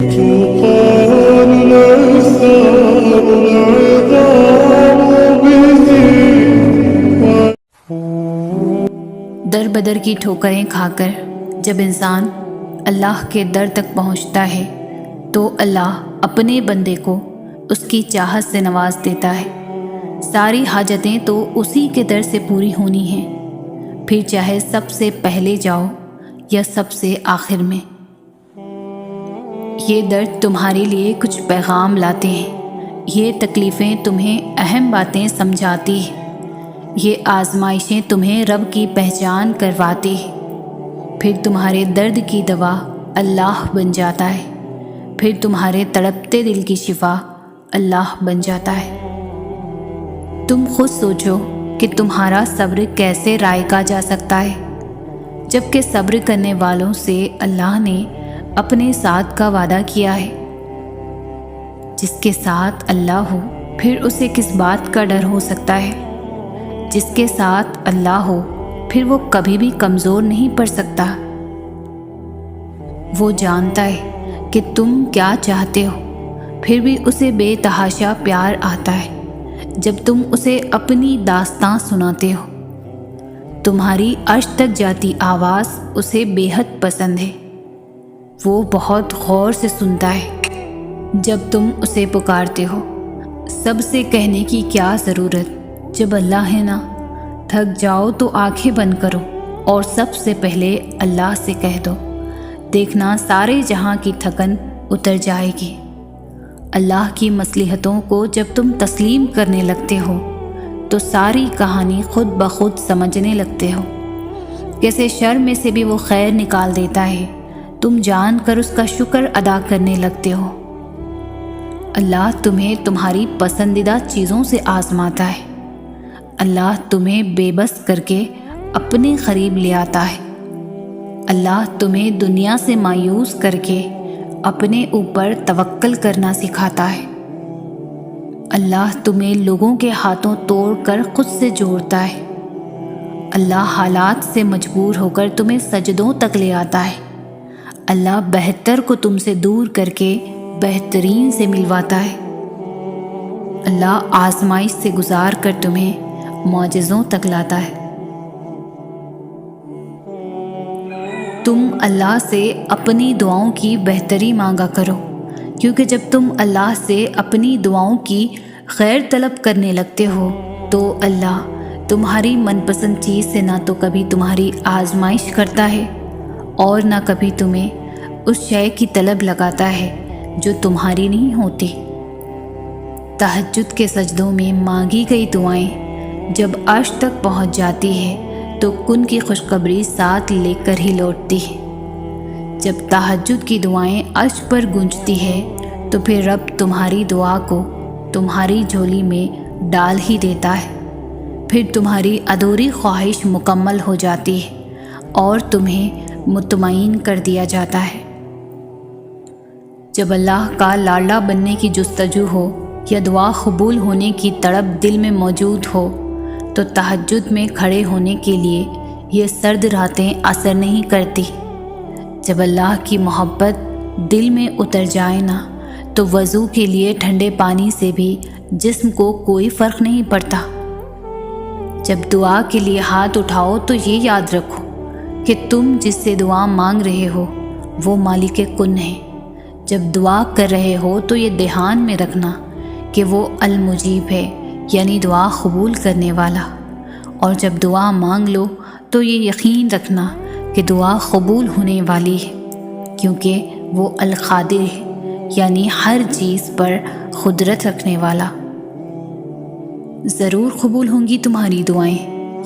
در بدر کی ٹھوکریں کھا کر جب انسان اللہ کے در تک پہنچتا ہے تو اللہ اپنے بندے کو اس کی چاہت سے نواز دیتا ہے۔ ساری حاجتیں تو اسی کے در سے پوری ہونی ہیں، پھر چاہے سب سے پہلے جاؤ یا سب سے آخر میں۔ یہ در تمہارے لیے کچھ پیغام لاتے ہیں، یہ تکلیفیں تمہیں اہم باتیں سمجھاتی ہیں، یہ آزمائشیں تمہیں رب کی پہچان کرواتی ہیں۔ پھر تمہارے درد کی دوا اللہ بن جاتا ہے، پھر تمہارے تڑپتے دل کی شفا اللہ بن جاتا ہے۔ تم خود سوچو کہ تمہارا صبر کیسے رائقہ جا سکتا ہے، جبکہ صبر کرنے والوں سے اللہ نے اپنے ساتھ کا وعدہ کیا ہے۔ جس کے ساتھ اللہ ہو پھر اسے کس بات کا ڈر ہو سکتا ہے؟ جس کے ساتھ اللہ ہو پھر وہ کبھی بھی کمزور نہیں پڑ سکتا۔ وہ جانتا ہے کہ تم کیا چاہتے ہو، پھر بھی اسے بے تحاشا پیار آتا ہے جب تم اسے اپنی داستان سناتے ہو۔ تمہاری عرش تک جاتی آواز اسے بے حد پسند ہے، وہ بہت غور سے سنتا ہے جب تم اسے پکارتے ہو۔ سب سے کہنے کی کیا ضرورت جب اللہ ہے نا؟ تھک جاؤ تو آنکھیں بند کرو اور سب سے پہلے اللہ سے کہہ دو، دیکھنا سارے جہاں کی تھکن اتر جائے گی۔ اللہ کی مصلحتوں کو جب تم تسلیم کرنے لگتے ہو تو ساری کہانی خود بخود سمجھنے لگتے ہو۔ کیسے شر میں سے بھی وہ خیر نکال دیتا ہے، تم جان کر اس کا شکر ادا کرنے لگتے ہو۔ اللہ تمہیں تمہاری پسندیدہ چیزوں سے آزماتا ہے، اللہ تمہیں بے بس کر کے اپنے قریب لے آتا ہے، اللہ تمہیں دنیا سے مایوس کر کے اپنے اوپر توکل کرنا سکھاتا ہے، اللہ تمہیں لوگوں کے ہاتھوں توڑ کر خود سے جوڑتا ہے، اللہ حالات سے مجبور ہو کر تمہیں سجدوں تک لے آتا ہے، اللہ بہتر کو تم سے دور کر کے بہترین سے ملواتا ہے، اللہ آزمائش سے گزار کر تمہیں معجزوں تک لاتا ہے۔ تم اللہ سے اپنی دعاؤں کی بہتری مانگا کرو، کیونکہ جب تم اللہ سے اپنی دعاؤں کی خیر طلب کرنے لگتے ہو تو اللہ تمہاری من پسند چیز سے نہ تو کبھی تمہاری آزمائش کرتا ہے اور نہ کبھی تمہیں اس شے کی طلب لگاتا ہے جو تمہاری نہیں ہوتی۔ تہجد کے سجدوں میں مانگی گئی دعائیں جب عرش تک پہنچ جاتی ہے تو کن کی خوشخبری ساتھ لے کر ہی لوٹتی ہے۔ جب تہجد کی دعائیں عرش پر گونجتی ہے تو پھر رب تمہاری دعا کو تمہاری جھولی میں ڈال ہی دیتا ہے، پھر تمہاری ادھوری خواہش مکمل ہو جاتی ہے اور تمہیں مطمئن کر دیا جاتا ہے۔ جب اللہ کا لاڈلا بننے کی جستجو ہو یا دعا قبول ہونے کی تڑپ دل میں موجود ہو تو تہجد میں کھڑے ہونے کے لیے یہ سرد راتیں اثر نہیں کرتی۔ جب اللہ کی محبت دل میں اتر جائے نا تو وضو کے لیے ٹھنڈے پانی سے بھی جسم کو کوئی فرق نہیں پڑتا۔ جب دعا کے لیے ہاتھ اٹھاؤ تو یہ یاد رکھو کہ تم جس سے دعا مانگ رہے ہو وہ مالک کن ہے۔ جب دعا کر رہے ہو تو یہ دھیان میں رکھنا کہ وہ المجیب ہے، یعنی دعا قبول کرنے والا، اور جب دعا مانگ لو تو یہ یقین رکھنا کہ دعا قبول ہونے والی ہے، کیونکہ وہ القادر ہے، یعنی ہر چیز پر قدرت رکھنے والا۔ ضرور قبول ہوں گی تمہاری دعائیں،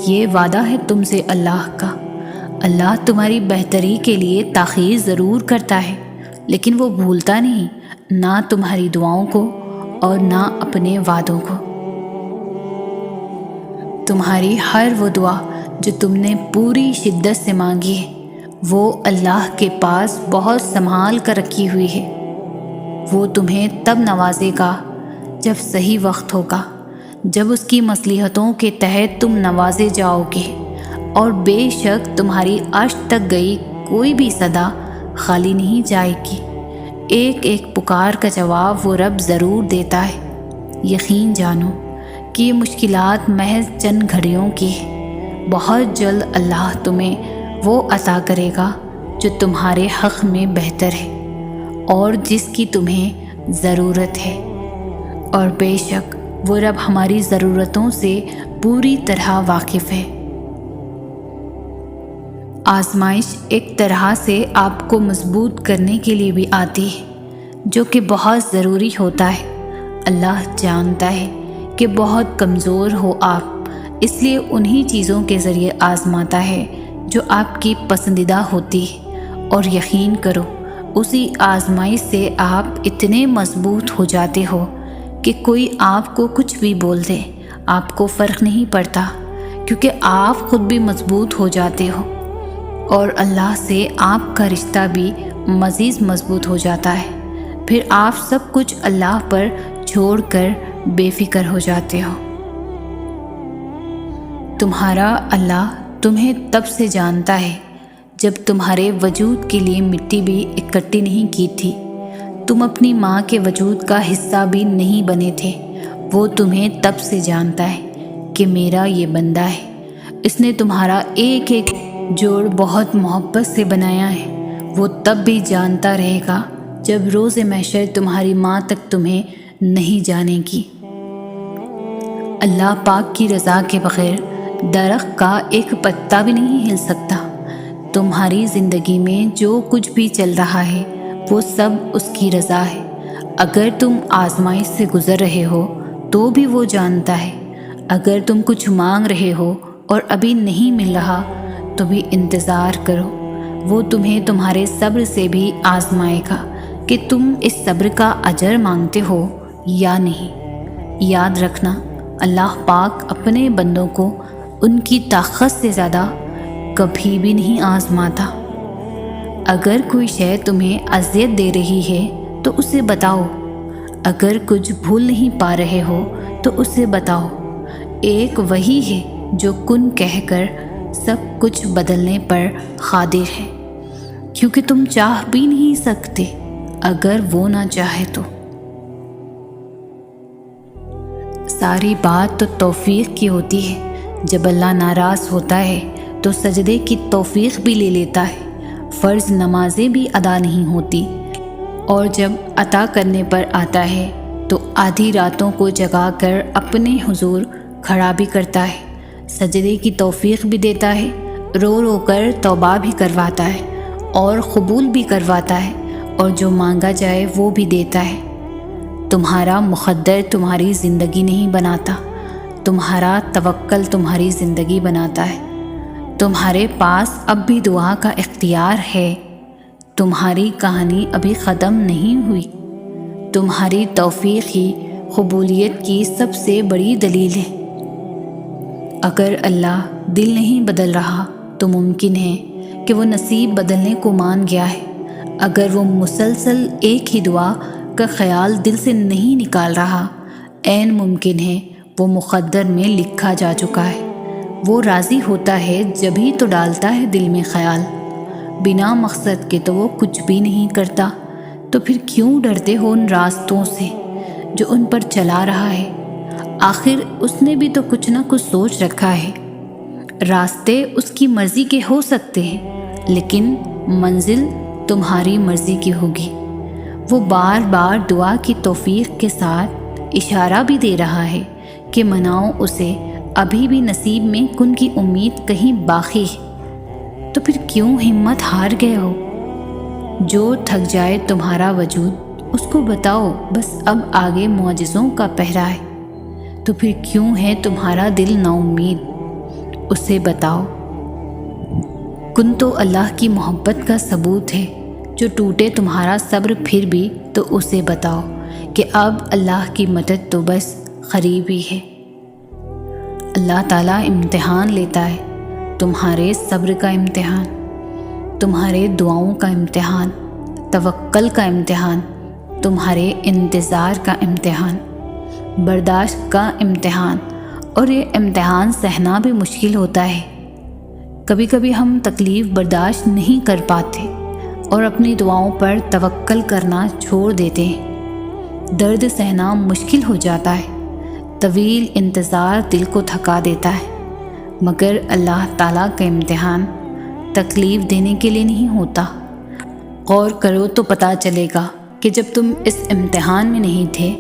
یہ وعدہ ہے تم سے اللہ کا۔ اللہ تمہاری بہتری کے لیے تاخیر ضرور کرتا ہے، لیکن وہ بھولتا نہیں، نہ تمہاری دعاؤں کو اور نہ اپنے وعدوں کو۔ تمہاری ہر وہ دعا جو تم نے پوری شدت سے مانگی ہے وہ اللہ کے پاس بہت سنبھال کر رکھی ہوئی ہے۔ وہ تمہیں تب نوازے گا جب صحیح وقت ہوگا، جب اس کی مصلحتوں کے تحت تم نوازے جاؤ گے، اور بے شک تمہاری عرش تک گئی کوئی بھی صدا خالی نہیں جائے گی۔ ایک ایک پکار کا جواب وہ رب ضرور دیتا ہے۔ یقین جانو کہ یہ مشکلات محض چند گھڑیوں کی ہے۔ بہت جلد اللہ تمہیں وہ عطا کرے گا جو تمہارے حق میں بہتر ہے اور جس کی تمہیں ضرورت ہے، اور بے شک وہ رب ہماری ضرورتوں سے پوری طرح واقف ہے۔ آزمائش ایک طرح سے آپ کو مضبوط کرنے کے لیے بھی آتی ہے، جو کہ بہت ضروری ہوتا ہے۔ اللہ جانتا ہے کہ بہت کمزور ہو آپ، اس لیے انہی چیزوں کے ذریعے آزماتا ہے جو آپ کی پسندیدہ ہوتی ہے، اور یقین کرو اسی آزمائش سے آپ اتنے مضبوط ہو جاتے ہو کہ کوئی آپ کو کچھ بھی بول دے آپ کو فرق نہیں پڑتا، کیونکہ آپ خود بھی مضبوط ہو جاتے ہو، اور اللہ سے آپ کا رشتہ بھی مزید مضبوط ہو جاتا ہے۔ پھر آپ سب کچھ اللہ پر چھوڑ کر بے فکر ہو جاتے ہو۔ تمہارا اللہ تمہیں تب سے جانتا ہے جب تمہارے وجود کے لیے مٹی بھی اکٹھی نہیں کی تھی، تم اپنی ماں کے وجود کا حصہ بھی نہیں بنے تھے۔ وہ تمہیں تب سے جانتا ہے کہ میرا یہ بندہ ہے، اس نے تمہارا ایک ایک جوڑ بہت محبت سے بنایا ہے۔ وہ تب بھی جانتا رہے گا جب روز محشر تمہاری ماں تک تمہیں نہیں جانے گی۔ اللہ پاک کی رضا کے بغیر درخت کا ایک پتا بھی نہیں ہل سکتا۔ تمہاری زندگی میں جو کچھ بھی چل رہا ہے وہ سب اس کی رضا ہے۔ اگر تم آزمائش سے گزر رہے ہو تو بھی وہ جانتا ہے۔ اگر تم کچھ مانگ رہے ہو اور ابھی نہیں مل رہا تو بھی انتظار کرو، وہ تمہیں تمہارے صبر سے بھی آزمائے گا کہ تم اس صبر کا اجر مانگتے ہو یا نہیں۔ یاد رکھنا، اللہ پاک اپنے بندوں کو ان کی طاقت سے زیادہ کبھی بھی نہیں آزماتا۔ اگر کوئی شے تمہیں اذیت دے رہی ہے تو اسے بتاؤ، اگر کچھ بھول نہیں پا رہے ہو تو اسے بتاؤ۔ ایک وہی ہے جو کن کہہ کر سب کچھ بدلنے پر قادر ہے، کیونکہ تم چاہ بھی نہیں سکتے اگر وہ نہ چاہے تو۔ ساری بات تو توفیق کی ہوتی ہے۔ جب اللہ ناراض ہوتا ہے تو سجدے کی توفیق بھی لے لیتا ہے، فرض نمازیں بھی ادا نہیں ہوتی، اور جب عطا کرنے پر آتا ہے تو آدھی راتوں کو جگا کر اپنے حضور کھڑا بھی کرتا ہے، سجدے کی توفیق بھی دیتا ہے، رو رو کر توبہ بھی کرواتا ہے اور قبول بھی کرواتا ہے، اور جو مانگا جائے وہ بھی دیتا ہے۔ تمہارا مقدر تمہاری زندگی نہیں بناتا، تمہارا توکل تمہاری زندگی بناتا ہے۔ تمہارے پاس اب بھی دعا کا اختیار ہے، تمہاری کہانی ابھی ختم نہیں ہوئی۔ تمہاری توفیق ہی قبولیت کی سب سے بڑی دلیل ہے۔ اگر اللہ دل نہیں بدل رہا تو ممکن ہے کہ وہ نصیب بدلنے کو مان گیا ہے۔ اگر وہ مسلسل ایک ہی دعا کا خیال دل سے نہیں نکال رہا، عین ممکن ہے وہ مقدر میں لکھا جا چکا ہے۔ وہ راضی ہوتا ہے جبھی تو ڈالتا ہے دل میں خیال، بنا مقصد کے تو وہ کچھ بھی نہیں کرتا۔ تو پھر کیوں ڈرتے ہو ان راستوں سے جو ان پر چلا رہا ہے؟ آخر اس نے بھی تو کچھ نہ کچھ سوچ رکھا ہے۔ راستے اس کی مرضی کے ہو سکتے ہیں، لیکن منزل تمہاری مرضی کی ہوگی۔ وہ بار بار دعا کی توفیق کے ساتھ اشارہ بھی دے رہا ہے کہ مناؤ اسے، ابھی بھی نصیب میں کن کی امید کہیں باقی ہے۔ تو پھر کیوں ہمت ہار گئے ہو؟ جو تھک جائے تمہارا وجود اس کو بتاؤ بس اب آگے معجزوں کا پہرا ہے۔ تو پھر کیوں ہے تمہارا دل نا امید؟ اسے بتاؤ۔ کن تو اللہ کی محبت کا ثبوت ہے، جو ٹوٹے تمہارا صبر پھر بھی تو اسے بتاؤ کہ اب اللہ کی مدد تو بس قریب ہی ہے۔ اللہ تعالیٰ امتحان لیتا ہے، تمہارے صبر کا امتحان، تمہارے دعاؤں کا امتحان، توکل کا امتحان، تمہارے انتظار کا امتحان، برداشت کا امتحان، اور یہ امتحان سہنا بھی مشکل ہوتا ہے۔ کبھی کبھی ہم تکلیف برداشت نہیں کر پاتے اور اپنی دعاؤں پر توکل کرنا چھوڑ دیتے ہیں۔ درد سہنا مشکل ہو جاتا ہے، طویل انتظار دل کو تھکا دیتا ہے، مگر اللہ تعالیٰ کا امتحان تکلیف دینے کے لیے نہیں ہوتا۔ غور کرو تو پتہ چلے گا کہ جب تم اس امتحان میں نہیں تھے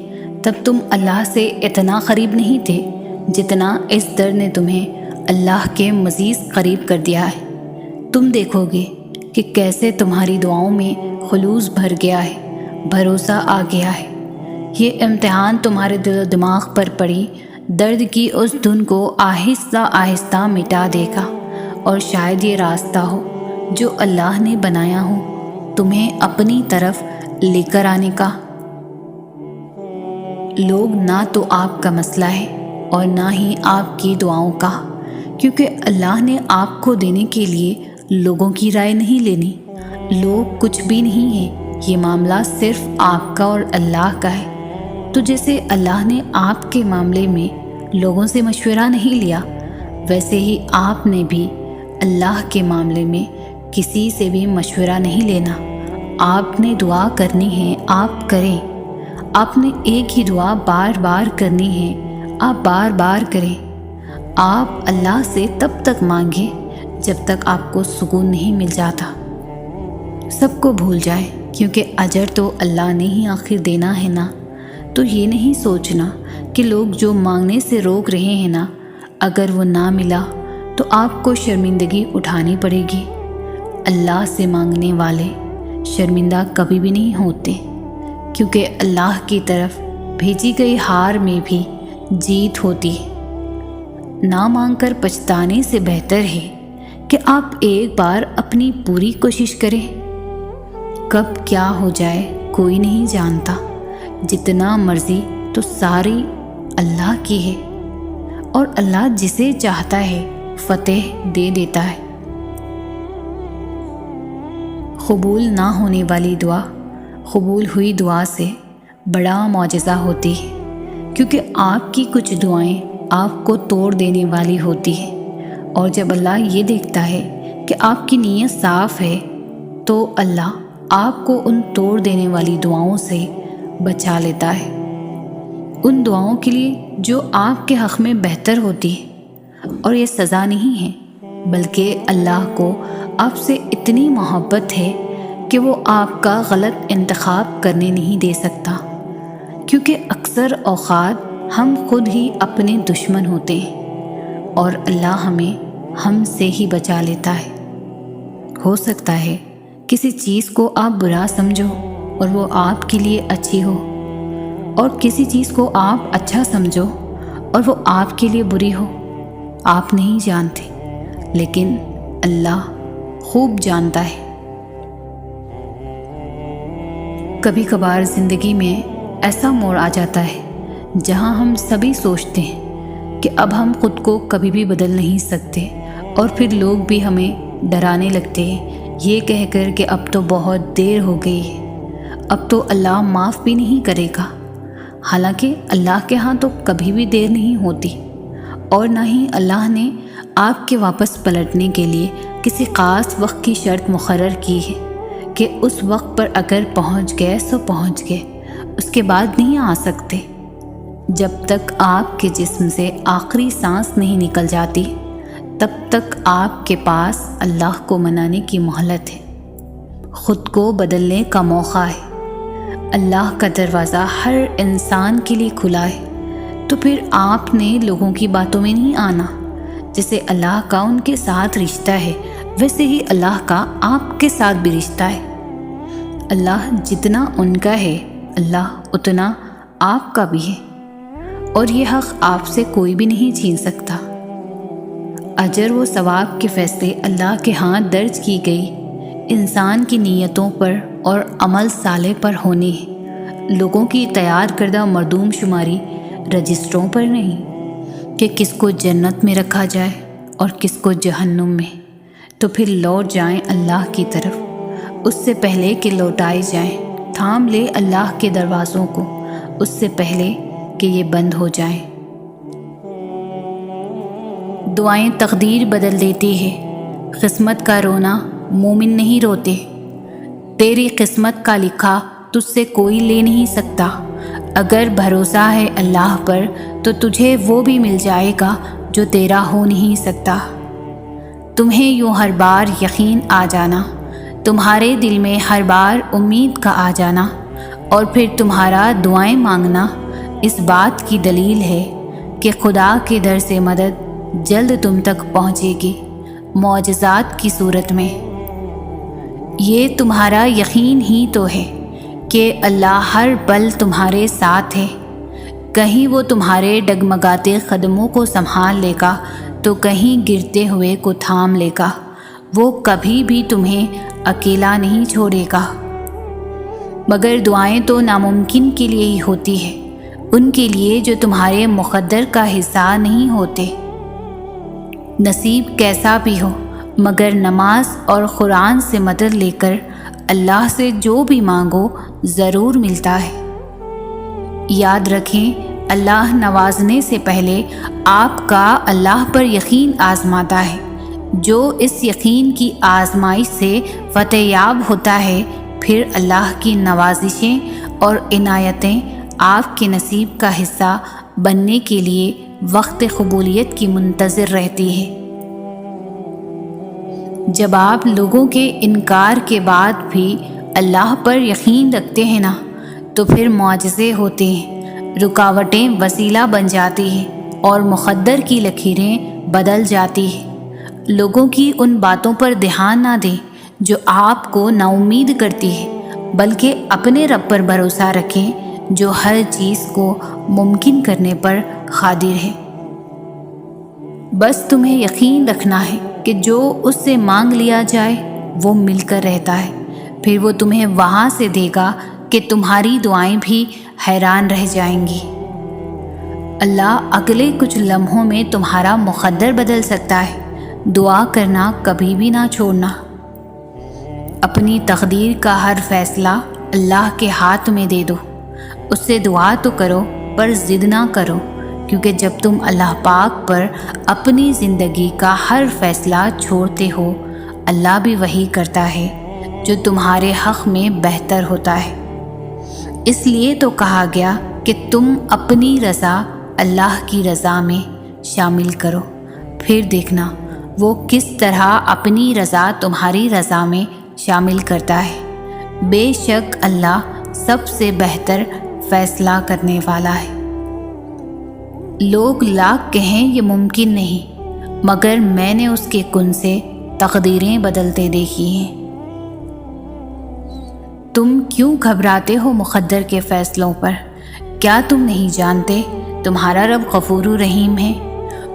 تب تم اللہ سے اتنا قریب نہیں تھے جتنا اس درد نے تمہیں اللہ کے مزید قریب کر دیا ہے۔ تم دیکھو گے کہ کیسے تمہاری دعاؤں میں خلوص بھر گیا ہے، بھروسہ آ گیا ہے۔ یہ امتحان تمہارے دل و دماغ پر پڑی درد کی اس دھن کو آہستہ آہستہ مٹا دے گا، اور شاید یہ راستہ ہو جو اللہ نے بنایا ہو تمہیں اپنی طرف لے کر آنے کا۔ لوگ نہ تو آپ کا مسئلہ ہے اور نہ ہی آپ کی دعاؤں کا، کیونکہ اللہ نے آپ کو دینے کے لیے لوگوں کی رائے نہیں لینی۔ لوگ کچھ بھی نہیں ہیں، یہ معاملہ صرف آپ کا اور اللہ کا ہے۔ تو جیسے اللہ نے آپ کے معاملے میں لوگوں سے مشورہ نہیں لیا، ویسے ہی آپ نے بھی اللہ کے معاملے میں کسی سے بھی مشورہ نہیں لینا۔ آپ نے دعا کرنی ہے، آپ کریں۔ آپ نے ایک ہی دعا بار بار کرنی ہے، آپ بار بار کریں۔ آپ اللہ سے تب تک مانگیں جب تک آپ کو سکون نہیں مل جاتا۔ سب کو بھول جائے، کیونکہ اجر تو اللہ نے ہی آخر دینا ہے نا۔ تو یہ نہیں سوچنا کہ لوگ جو مانگنے سے روک رہے ہیں نا، اگر وہ نہ ملا تو آپ کو شرمندگی اٹھانی پڑے گی۔ اللہ سے مانگنے والے شرمندہ کبھی بھی نہیں ہوتے، کیونکہ اللہ کی طرف بھیجی گئی ہار میں بھی جیت ہوتی ہے۔ نہ مانگ کر پچھتانے سے بہتر ہے کہ آپ ایک بار اپنی پوری کوشش کریں۔ کب کیا ہو جائے کوئی نہیں جانتا، جتنا مرضی تو ساری اللہ کی ہے، اور اللہ جسے چاہتا ہے فتح دے دیتا ہے۔ قبول نہ ہونے والی دعا قبول ہوئی دعا سے بڑا معجزہ ہوتی ہے، کیونکہ آپ کی کچھ دعائیں آپ کو توڑ دینے والی ہوتی ہیں، اور جب اللہ یہ دیکھتا ہے کہ آپ کی نیت صاف ہے تو اللہ آپ کو ان توڑ دینے والی دعاؤں سے بچا لیتا ہے، ان دعاؤں کے لیے جو آپ کے حق میں بہتر ہوتی ہے۔ اور یہ سزا نہیں ہے، بلکہ اللہ کو آپ سے اتنی محبت ہے کہ وہ آپ کا غلط انتخاب کرنے نہیں دے سکتا، کیونکہ اکثر اوقات ہم خود ہی اپنے دشمن ہوتے ہیں، اور اللہ ہمیں ہم سے ہی بچا لیتا ہے۔ ہو سکتا ہے کسی چیز کو آپ برا سمجھو اور وہ آپ کے لیے اچھی ہو، اور کسی چیز کو آپ اچھا سمجھو اور وہ آپ کے لیے بری ہو۔ آپ نہیں جانتے، لیکن اللہ خوب جانتا ہے۔ کبھی کبھار زندگی میں ایسا موڑ آ جاتا ہے جہاں ہم سبھی سوچتے ہیں کہ اب ہم خود کو کبھی بھی بدل نہیں سکتے، اور پھر لوگ بھی ہمیں ڈرانے لگتے ہیں یہ کہہ کر کہ اب تو بہت دیر ہو گئی ہے، اب تو اللہ معاف بھی نہیں کرے گا۔ حالانکہ اللہ کے ہاں تو کبھی بھی دیر نہیں ہوتی، اور نہ ہی اللہ نے آپ کے واپس پلٹنے کے لیے کسی خاص وقت کی شرط مقرر کی ہے کہ اس وقت پر اگر پہنچ گئے سو پہنچ گئے، اس کے بعد نہیں آ سکتے۔ جب تک آپ کے جسم سے آخری سانس نہیں نکل جاتی تب تک آپ کے پاس اللہ کو منانے کی مہلت ہے، خود کو بدلنے کا موقع ہے۔ اللہ کا دروازہ ہر انسان کے لیے کھلا ہے، تو پھر آپ نے لوگوں کی باتوں میں نہیں آنا۔ جیسے اللہ کا ان کے ساتھ رشتہ ہے، ویسے ہی اللہ کا آپ کے ساتھ بھی رشتہ ہے۔ اللہ جتنا ان کا ہے، اللہ اتنا آپ کا بھی ہے، اور یہ حق آپ سے کوئی بھی نہیں چھین سکتا۔ اجر و ثواب کے فیصلے اللہ کے ہاں درج کی گئی انسان کی نیتوں پر اور عمل صالح پر ہونے ہیں، لوگوں کی تیار کردہ مردوم شماری رجسٹروں پر نہیں کہ کس کو جنت میں رکھا جائے اور کس کو جہنم میں۔ تو پھر لوٹ جائیں اللہ کی طرف، اس سے پہلے کہ لوٹائے جائیں۔ تھام لے اللہ کے دروازوں کو اس سے پہلے کہ یہ بند ہو جائیں۔ دعائیں تقدیر بدل دیتی ہے، قسمت کا رونا مومن نہیں روتے۔ تیری قسمت کا لکھا تجھ سے کوئی لے نہیں سکتا۔ اگر بھروسہ ہے اللہ پر تو تجھے وہ بھی مل جائے گا جو تیرا ہو نہیں سکتا۔ تمہیں یوں ہر بار یقین آ جانا، تمہارے دل میں ہر بار امید کا آ جانا، اور پھر تمہارا دعائیں مانگنا اس بات کی دلیل ہے کہ خدا کے در سے مدد جلد تم تک پہنچے گی، معجزات کی صورت میں۔ یہ تمہارا یقین ہی تو ہے کہ اللہ ہر پل تمہارے ساتھ ہے۔ کہیں وہ تمہارے ڈگمگاتے قدموں کو سنبھال لے گا تو کہیں گرتے ہوئے کو تھام لے گا۔ وہ کبھی بھی تمہیں اکیلا نہیں چھوڑے گا۔ مگر دعائیں تو ناممکن کے لیے ہی ہوتی ہے، ان کے لیے جو تمہارے مقدر کا حصہ نہیں ہوتے۔ نصیب کیسا بھی ہو، مگر نماز اور قرآن سے مدد لے کر اللہ سے جو بھی مانگو ضرور ملتا ہے۔ یاد رکھیں، اللہ نوازنے سے پہلے آپ کا اللہ پر یقین آزماتا ہے۔ جو اس یقین کی آزمائش سے فتح یاب ہوتا ہے، پھر اللہ کی نوازشیں اور عنایتیں آپ کے نصیب کا حصہ بننے کے لیے وقت قبولیت کی منتظر رہتی ہے۔ جب آپ لوگوں کے انکار کے بعد بھی اللہ پر یقین رکھتے ہیں نا، تو پھر معجزے ہوتے ہیں، رکاوٹیں وسیلہ بن جاتی ہیں اور مقدر کی لکیریں بدل جاتی ہیں۔ لوگوں کی ان باتوں پر دھیان نہ دیں جو آپ کو نا امید کرتی ہے، بلکہ اپنے رب پر بھروسہ رکھیں جو ہر چیز کو ممکن کرنے پر قادر ہے۔ بس تمہیں یقین رکھنا ہے کہ جو اس سے مانگ لیا جائے وہ مل کر رہتا ہے، پھر وہ تمہیں وہاں سے دے گا کہ تمہاری دعائیں بھی حیران رہ جائیں گی۔ اللہ اگلے کچھ لمحوں میں تمہارا مقدر بدل سکتا ہے۔ دعا کرنا کبھی بھی نہ چھوڑنا۔ اپنی تقدیر کا ہر فیصلہ اللہ کے ہاتھ میں دے دو۔ اس سے دعا تو کرو پر ضد نہ کرو، کیونکہ جب تم اللہ پاک پر اپنی زندگی کا ہر فیصلہ چھوڑتے ہو، اللہ بھی وہی کرتا ہے جو تمہارے حق میں بہتر ہوتا ہے۔ اس لیے تو کہا گیا کہ تم اپنی رضا اللہ کی رضا میں شامل کرو، پھر دیکھنا وہ کس طرح اپنی رضا تمہاری رضا میں شامل کرتا ہے۔ بے شک اللہ سب سے بہتر فیصلہ کرنے والا ہے۔ لوگ لاکھ کہیں یہ ممکن نہیں، مگر میں نے اس کے کن سے تقدیریں بدلتے دیکھی ہیں۔ تم کیوں گھبراتے ہو مقدر کے فیصلوں پر؟ کیا تم نہیں جانتے تمہارا رب غفور رحیم ہے؟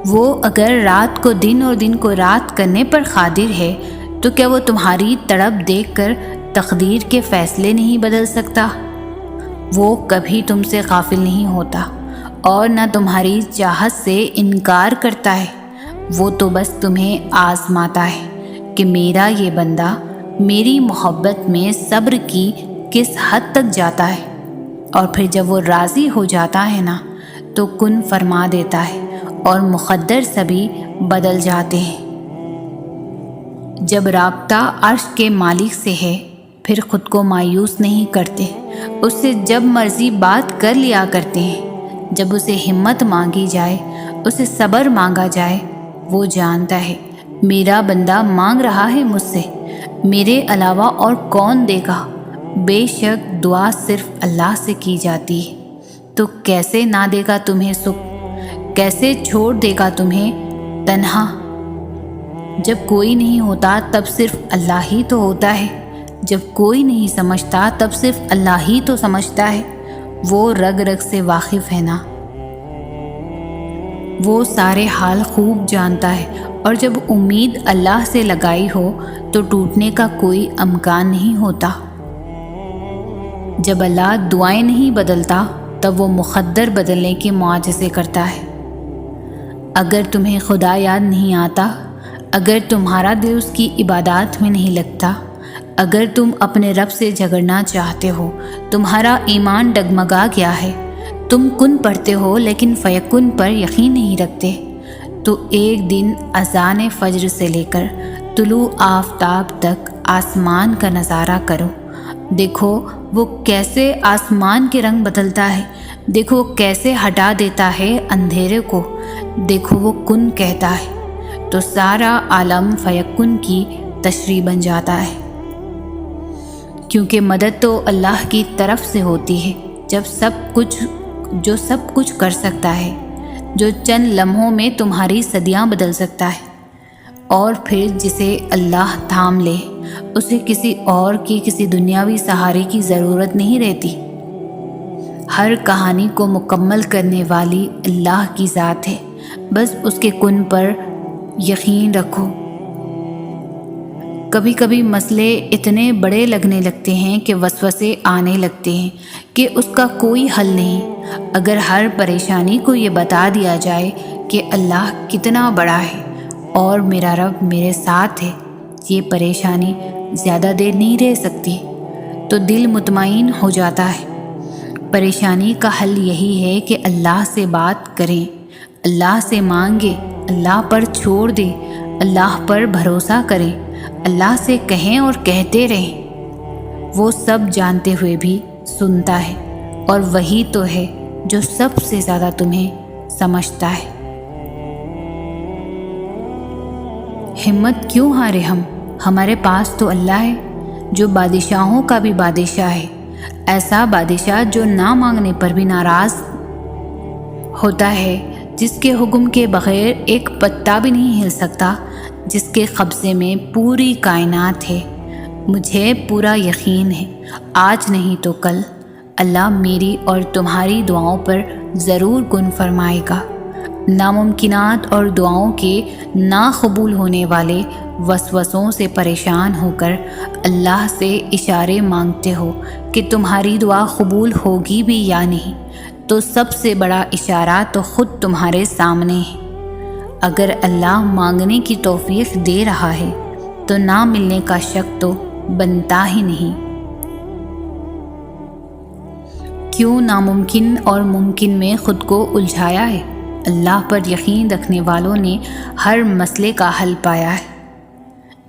وہ اگر رات کو دن اور دن کو رات کرنے پر قادر ہے تو کیا وہ تمہاری تڑپ دیکھ کر تقدیر کے فیصلے نہیں بدل سکتا؟ وہ کبھی تم سے غافل نہیں ہوتا اور نہ تمہاری چاہت سے انکار کرتا ہے۔ وہ تو بس تمہیں آزماتا ہے کہ میرا یہ بندہ میری محبت میں صبر کی کس حد تک جاتا ہے، اور پھر جب وہ راضی ہو جاتا ہے نا تو کن فرما دیتا ہے اور مقدر سبھی بدل جاتے ہیں۔ جب رابطہ عرش کے مالک سے ہے پھر خود کو مایوس نہیں کرتے، اس سے جب مرضی بات کر لیا کرتے ہیں۔ جب اسے ہمت مانگی جائے، اسے صبر مانگا جائے، وہ جانتا ہے میرا بندہ مانگ رہا ہے مجھ سے، میرے علاوہ اور کون دے گا؟ بے شک دعا صرف اللہ سے کی جاتی ہے، تو کیسے نہ دے گا تمہیں سکھ؟ کیسے چھوڑ دے گا تمہیں تنہا؟ جب کوئی نہیں ہوتا تب صرف اللہ ہی تو ہوتا ہے، جب کوئی نہیں سمجھتا تب صرف اللہ ہی تو سمجھتا ہے۔ وہ رگ رگ سے واقف ہے نا، وہ سارے حال خوب جانتا ہے، اور جب امید اللہ سے لگائی ہو تو ٹوٹنے کا کوئی امکان نہیں ہوتا۔ جب اللہ دعائیں نہیں بدلتا تب وہ مقدر بدلنے کے معجزے کرتا ہے۔ اگر تمہیں خدا یاد نہیں آتا، اگر تمہارا دل اس کی عبادات میں نہیں لگتا، اگر تم اپنے رب سے جھگڑنا چاہتے ہو، تمہارا ایمان ڈگمگا گیا ہے، تم کن پڑھتے ہو لیکن فیکن پر یقین نہیں رکھتے، تو ایک دن اذان فجر سے لے کر طلوع آفتاب تک آسمان کا نظارہ کرو دیکھو وہ کیسے آسمان کے رنگ بدلتا ہے، دیکھو کیسے ہٹا دیتا ہے اندھیرے کو، دیکھو وہ کن کہتا ہے تو سارا عالم فیکن کی تشریح بن جاتا ہے۔ کیونکہ مدد تو اللہ کی طرف سے ہوتی ہے، جو سب کچھ کر سکتا ہے، جو چند لمحوں میں تمہاری صدیاں بدل سکتا ہے، اور پھر جسے اللہ تھام لے اسے کسی اور کی کسی دنیاوی سہارے کی ضرورت نہیں رہتی۔ ہر کہانی کو مکمل کرنے والی اللہ کی ذات ہے، بس اس کے کن پر یقین رکھو۔ کبھی کبھی مسئلے اتنے بڑے لگنے لگتے ہیں کہ وسوسے آنے لگتے ہیں کہ اس کا کوئی حل نہیں۔ اگر ہر پریشانی کو یہ بتا دیا جائے کہ اللہ کتنا بڑا ہے اور میرا رب میرے ساتھ ہے، یہ پریشانی زیادہ دیر نہیں رہ سکتی، تو دل مطمئن ہو جاتا ہے۔ پریشانی کا حل یہی ہے کہ اللہ سے بات کریں، اللہ سے مانگیں، اللہ پر چھوڑ دیں، اللہ پر بھروسہ کریں، اللہ سے کہیں اور کہتے رہیں۔ وہ سب جانتے ہوئے بھی سنتا ہے، اور وہی تو ہے جو سب سے زیادہ تمہیں سمجھتا ہے۔ ہمت کیوں ہارے ہم؟ ہمارے پاس تو اللہ ہے جو بادشاہوں کا بھی بادشاہ ہے، ایسا بادشاہ جو نہ مانگنے پر بھی ناراض ہوتا ہے، جس کے حکم کے بغیر ایک پتا بھی نہیں ہل سکتا، جس کے قبضے میں پوری کائنات ہے۔ مجھے پورا یقین ہے آج نہیں تو کل اللہ میری اور تمہاری دعاؤں پر ضرور کن فرمائے گا۔ ناممکنات اور دعاؤں کے نا قبول ہونے والے وسوسوں سے پریشان ہو کر اللہ سے اشارے مانگتے ہو کہ تمہاری دعا قبول ہوگی بھی یا نہیں، تو سب سے بڑا اشارہ تو خود تمہارے سامنے ہے۔ اگر اللہ مانگنے کی توفیق دے رہا ہے تو نہ ملنے کا شک تو بنتا ہی نہیں۔ کیوں ناممکن اور ممکن میں خود کو الجھایا ہے؟ اللہ پر یقین رکھنے والوں نے ہر مسئلے کا حل پایا ہے۔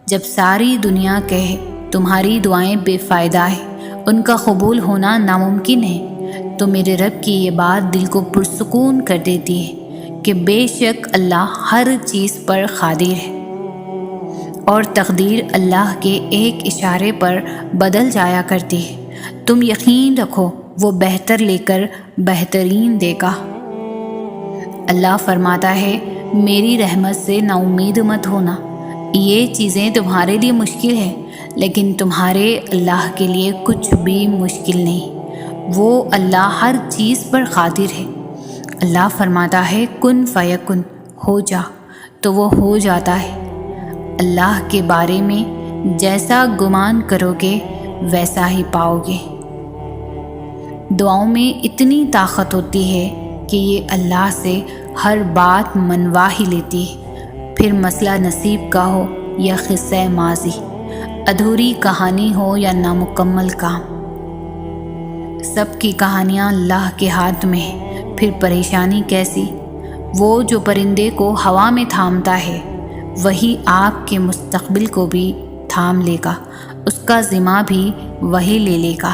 جب ساری دنیا کہے تمہاری دعائیں بے فائدہ ہیں، ان کا قبول ہونا ناممکن ہے، تو میرے رب کی یہ بات دل کو پرسکون کر دیتی ہے کہ بے شک اللہ ہر چیز پر قادر ہے، اور تقدیر اللہ کے ایک اشارے پر بدل جایا کرتی ہے۔ تم یقین رکھو وہ بہتر لے کر بہترین دے گا۔ اللہ فرماتا ہے میری رحمت سے نا امید مت ہونا، یہ چیزیں تمہارے لیے مشکل ہیں، لیکن تمہارے اللہ کے لیے کچھ بھی مشکل نہیں، وہ اللہ ہر چیز پر قادر ہے۔ اللہ فرماتا ہے کن فیکن، ہو جا، تو وہ ہو جاتا ہے۔ اللہ کے بارے میں جیسا گمان کرو گے ویسا ہی پاؤ گے۔ دعاؤں میں اتنی طاقت ہوتی ہے کہ یہ اللہ سے ہر بات منوا ہی لیتی ہے، پھر مسئلہ نصیب کا ہو یا قصہ ماضی، ادھوری کہانی ہو یا نامکمل کام، سب کی کہانیاں اللہ کے ہاتھ میں ہے۔ پھر پریشانی کیسی؟ وہ جو پرندے کو ہوا میں تھامتا ہے وہی آپ کے مستقبل کو بھی تھام لے گا، اس کا ذمہ بھی وہی لے لے گا۔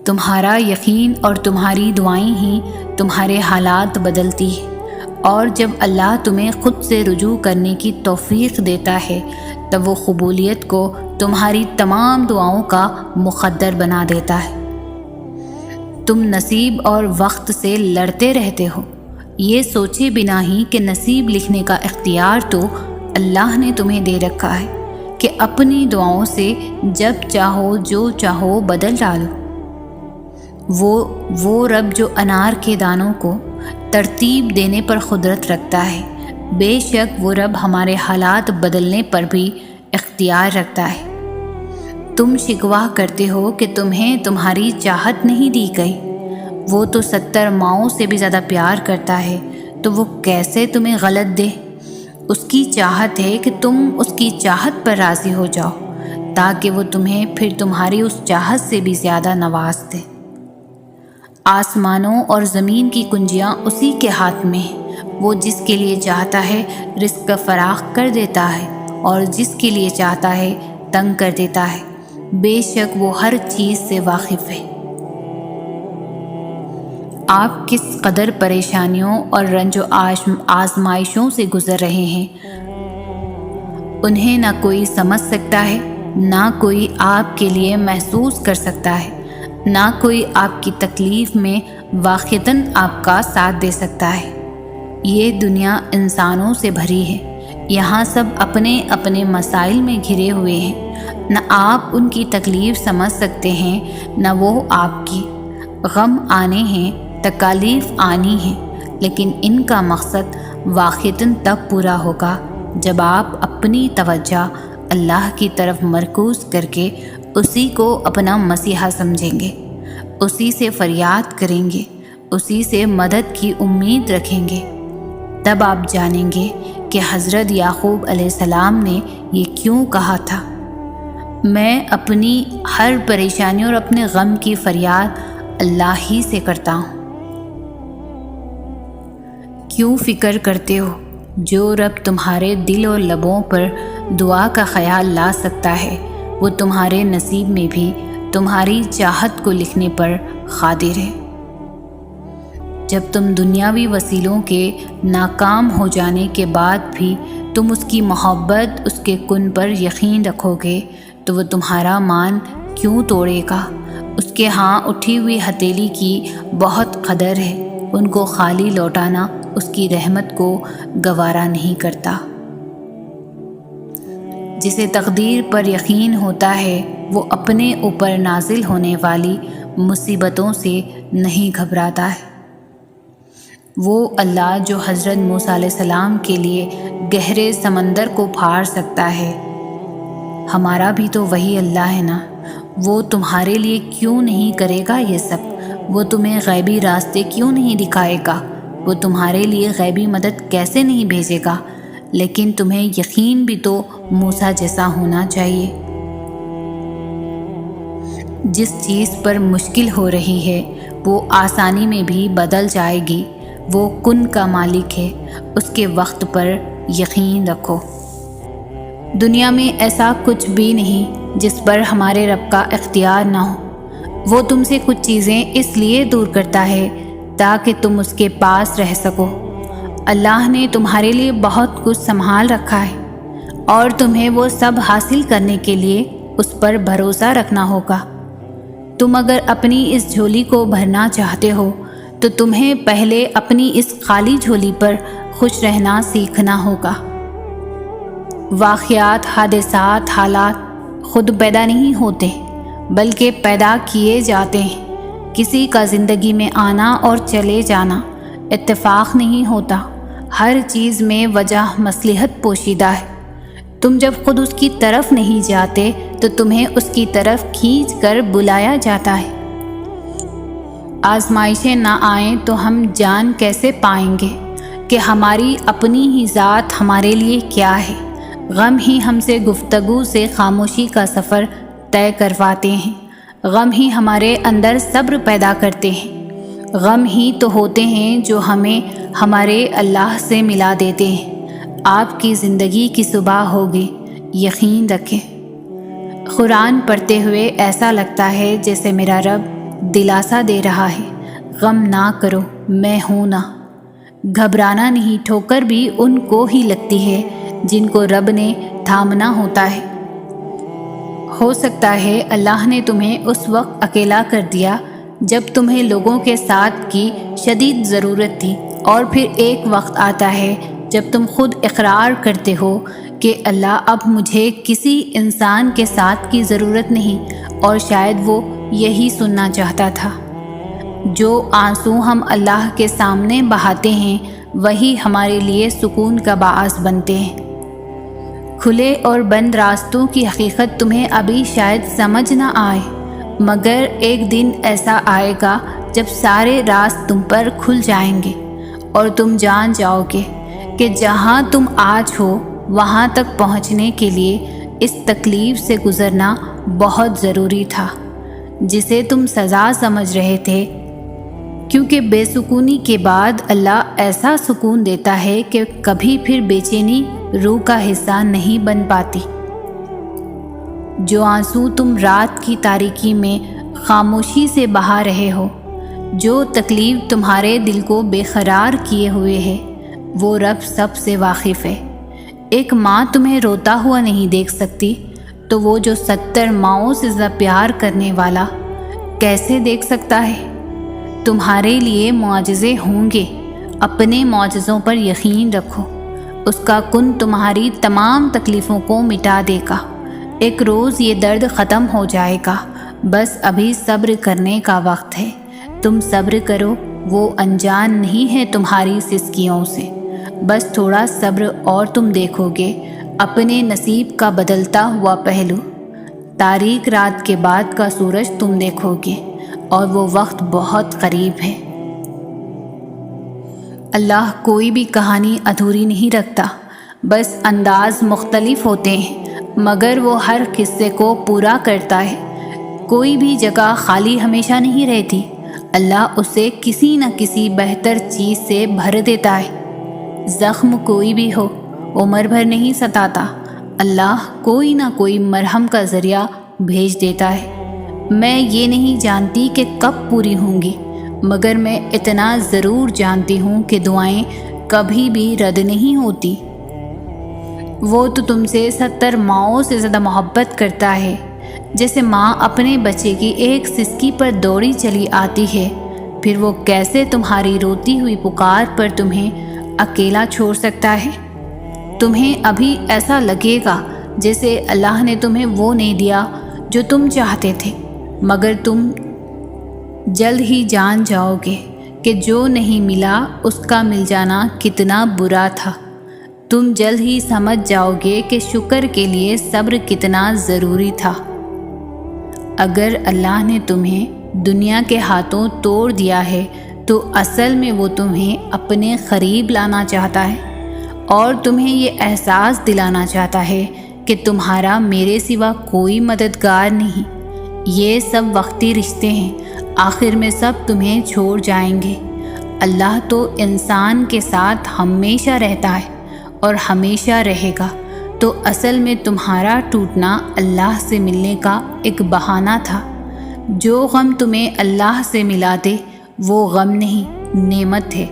تمہارا یقین اور تمہاری دعائیں ہی تمہارے حالات بدلتی ہیں، اور جب اللہ تمہیں خود سے رجوع کرنے کی توفیق دیتا ہے تب وہ قبولیت کو تمہاری تمام دعاؤں کا مقدر بنا دیتا ہے۔ تم نصیب اور وقت سے لڑتے رہتے ہو، یہ سوچے بنا ہی کہ نصیب لکھنے کا اختیار تو اللہ نے تمہیں دے رکھا ہے کہ اپنی دعاؤں سے جب چاہو جو چاہو بدل ڈالو۔ وہ رب جو انار کے دانوں کو ترتیب دینے پر قدرت رکھتا ہے، بے شک وہ رب ہمارے حالات بدلنے پر بھی اختیار رکھتا ہے۔ تم شکوہ کرتے ہو کہ تمہیں تمہاری چاہت نہیں دی گئی، وہ تو 70 ماؤں سے بھی زیادہ پیار کرتا ہے، تو وہ کیسے تمہیں غلط دے؟ اس کی چاہت ہے کہ تم اس کی چاہت پر راضی ہو جاؤ، تاکہ وہ تمہیں پھر تمہاری اس چاہت سے بھی زیادہ نواز دے۔ آسمانوں اور زمین کی کنجیاں اسی کے ہاتھ میں ہیں، وہ جس کے لیے چاہتا ہے رزق فراخ کر دیتا ہے، اور جس کے لیے چاہتا ہے تنگ کر دیتا ہے۔ بے شک وہ ہر چیز سے واقف ہے۔ آپ کس قدر پریشانیوں اور رنج و آزمائشوں سے گزر رہے ہیں، انہیں نہ کوئی سمجھ سکتا ہے، نہ کوئی آپ کے لیے محسوس کر سکتا ہے، نہ کوئی آپ کی تکلیف میں واقعتاً آپ کا ساتھ دے سکتا ہے۔ یہ دنیا انسانوں سے بھری ہے، یہاں سب اپنے اپنے مسائل میں گھرے ہوئے ہیں، نہ آپ ان کی تکلیف سمجھ سکتے ہیں، نہ وہ آپ کی۔ غم آنے ہیں، تکالیف آنی ہیں، لیکن ان کا مقصد واقعتاً تب پورا ہوگا جب آپ اپنی توجہ اللہ کی طرف مرکوز کر کے اسی کو اپنا مسیحا سمجھیں گے، اسی سے فریاد کریں گے، اسی سے مدد کی امید رکھیں گے۔ تب آپ جانیں گے کہ حضرت یعقوب علیہ السلام نے یہ کیوں کہا تھا، میں اپنی ہر پریشانی اور اپنے غم کی فریاد اللہ ہی سے کرتا ہوں۔ کیوں فکر کرتے ہو؟ جو رب تمہارے دل اور لبوں پر دعا کا خیال لا سکتا ہے، وہ تمہارے نصیب میں بھی تمہاری چاہت کو لکھنے پر قادر ہے۔ جب تم دنیاوی وسیلوں کے ناکام ہو جانے کے بعد بھی تم اس کی محبت، اس کے کن پر یقین رکھو گے، تو وہ تمہارا مان کیوں توڑے گا؟ اس کے ہاں اٹھی ہوئی ہتھیلی کی بہت قدر ہے، ان کو خالی لوٹانا اس کی رحمت کو گوارا نہیں کرتا۔ جسے تقدیر پر یقین ہوتا ہے، وہ اپنے اوپر نازل ہونے والی مصیبتوں سے نہیں گھبراتا ہے۔ وہ اللہ جو حضرت موسیٰ علیہ السلام کے لیے گہرے سمندر کو پھاڑ سکتا ہے، ہمارا بھی تو وہی اللہ ہے نا۔ وہ تمہارے لیے کیوں نہیں کرے گا یہ سب؟ وہ تمہیں غیبی راستے کیوں نہیں دکھائے گا؟ وہ تمہارے لیے غیبی مدد کیسے نہیں بھیجے گا؟ لیکن تمہیں یقین بھی تو موسیٰ جیسا ہونا چاہیے۔ جس چیز پر مشکل ہو رہی ہے وہ آسانی میں بھی بدل جائے گی۔ وہ کن کا مالک ہے، اس کے وقت پر یقین رکھو۔ دنیا میں ایسا کچھ بھی نہیں جس پر ہمارے رب کا اختیار نہ ہو۔ وہ تم سے کچھ چیزیں اس لیے دور کرتا ہے تاکہ تم اس کے پاس رہ سکو۔ اللہ نے تمہارے لیے بہت کچھ سنبھال رکھا ہے، اور تمہیں وہ سب حاصل کرنے کے لیے اس پر بھروسہ رکھنا ہوگا۔ تم اگر اپنی اس جھولی کو بھرنا چاہتے ہو تو تمہیں پہلے اپنی اس خالی جھولی پر خوش رہنا سیکھنا ہوگا۔ واقعات، حادثات، حالات خود پیدا نہیں ہوتے بلکہ پیدا کیے جاتے ہیں۔ کسی کا زندگی میں آنا اور چلے جانا اتفاق نہیں ہوتا، ہر چیز میں وجہ مصلحت پوشیدہ ہے۔ تم جب خود اس کی طرف نہیں جاتے تو تمہیں اس کی طرف کھینچ کر بلایا جاتا ہے۔ آزمائشیں نہ آئیں تو ہم جان کیسے پائیں گے کہ ہماری اپنی ہی ذات ہمارے لیے کیا ہے؟ غم ہی ہم سے گفتگو سے خاموشی کا سفر طے کرواتے ہیں، غم ہی ہمارے اندر صبر پیدا کرتے ہیں، غم ہی تو ہوتے ہیں جو ہمیں ہمارے اللہ سے ملا دیتے ہیں۔ آپ کی زندگی کی صبح ہوگی، یقین رکھیں۔ قرآن پڑھتے ہوئے ایسا لگتا ہے جیسے میرا رب دلاسا دے رہا ہے، غم نہ کرو، میں ہوں نا۔ گھبرانا نہیں، ٹھوکر بھی ان کو ہی لگتی ہے جن کو رب نے تھامنا ہوتا ہے۔ ہو سکتا ہے اللہ نے تمہیں اس وقت اکیلا کر دیا جب تمہیں لوگوں کے ساتھ کی شدید ضرورت تھی، اور پھر ایک وقت آتا ہے جب تم خود اقرار کرتے ہو کہ اللہ اب مجھے کسی انسان کے ساتھ کی ضرورت نہیں، اور شاید وہ یہی سننا چاہتا تھا۔ جو آنسو ہم اللہ کے سامنے بہاتے ہیں وہی ہمارے لیے سکون کا باعث بنتے ہیں۔ کھلے اور بند راستوں کی حقیقت تمہیں ابھی شاید سمجھ نہ آئے، مگر ایک دن ایسا آئے گا جب سارے راست تم پر کھل جائیں گے اور تم جان جاؤ گے کہ جہاں تم آج ہو وہاں تک پہنچنے کے لیے اس تکلیف سے گزرنا بہت ضروری تھا جسے تم سزا سمجھ رہے تھے، کیونکہ بے سکونی کے بعد اللہ ایسا سکون دیتا ہے کہ کبھی پھر بے چینی روح کا حصہ نہیں بن پاتی۔ جو آنسو تم رات کی تاریکی میں خاموشی سے بہا رہے ہو، جو تکلیف تمہارے دل کو بے قرار کیے ہوئے ہے، وہ رب سب سے واقف ہے۔ ایک ماں تمہیں روتا ہوا نہیں دیکھ سکتی، تو وہ جو 70 ماؤں سے زیادہ پیار کرنے والا کیسے دیکھ سکتا ہے؟ تمہارے لیے معجزے ہوں گے، اپنے معجزوں پر یقین رکھو۔ اس کا کن تمہاری تمام تکلیفوں کو مٹا دے گا۔ ایک روز یہ درد ختم ہو جائے گا، بس ابھی صبر کرنے کا وقت ہے۔ تم صبر کرو، وہ انجان نہیں ہے تمہاری سسکیوں سے۔ بس تھوڑا صبر اور تم دیکھو گے اپنے نصیب کا بدلتا ہوا پہلو۔ تاریک رات کے بعد کا سورج تم دیکھو گے، اور وہ وقت بہت قریب ہے۔ اللہ کوئی بھی کہانی ادھوری نہیں رکھتا، بس انداز مختلف ہوتے ہیں، مگر وہ ہر قصے کو پورا کرتا ہے۔ کوئی بھی جگہ خالی ہمیشہ نہیں رہتی، اللہ اسے کسی نہ کسی بہتر چیز سے بھر دیتا ہے۔ زخم کوئی بھی ہو، عمر بھر نہیں ستاتا، اللہ کوئی نہ کوئی مرہم کا ذریعہ بھیج دیتا ہے۔ میں یہ نہیں جانتی کہ کب پوری ہوں گی، مگر میں اتنا ضرور جانتی ہوں کہ دعائیں کبھی بھی رد نہیں ہوتی۔ وہ تو تم سے 70 ماؤں سے زیادہ محبت کرتا ہے، جیسے ماں اپنے بچے کی ایک سسکی پر دوڑی چلی آتی ہے۔ پھر وہ کیسے تمہاری روتی ہوئی پکار پر تمہیں اکیلا چھوڑ سکتا ہے؟ تمہیں ابھی ایسا لگے گا جیسے اللہ نے تمہیں وہ نہیں دیا جو تم چاہتے تھے، مگر تم جلد ہی جان جاؤ گے کہ جو نہیں ملا اس کا مل جانا کتنا برا تھا۔ تم جلد ہی سمجھ جاؤ گے کہ شکر کے لیے صبر کتنا ضروری تھا۔ اگر اللہ نے تمہیں دنیا کے ہاتھوں توڑ دیا ہے تو اصل میں وہ تمہیں اپنے قریب لانا چاہتا ہے، اور تمہیں یہ احساس دلانا چاہتا ہے کہ تمہارا میرے سوا کوئی مددگار نہیں۔ یہ سب وقتی رشتے ہیں، آخر میں سب تمہیں چھوڑ جائیں گے۔ اللہ تو انسان کے ساتھ ہمیشہ رہتا ہے اور ہمیشہ رہے گا، تو اصل میں تمہارا ٹوٹنا اللہ سے ملنے کا ایک بہانہ تھا۔ جو غم تمہیں اللہ سے ملا دے وہ غم نہیں، نعمت ہے۔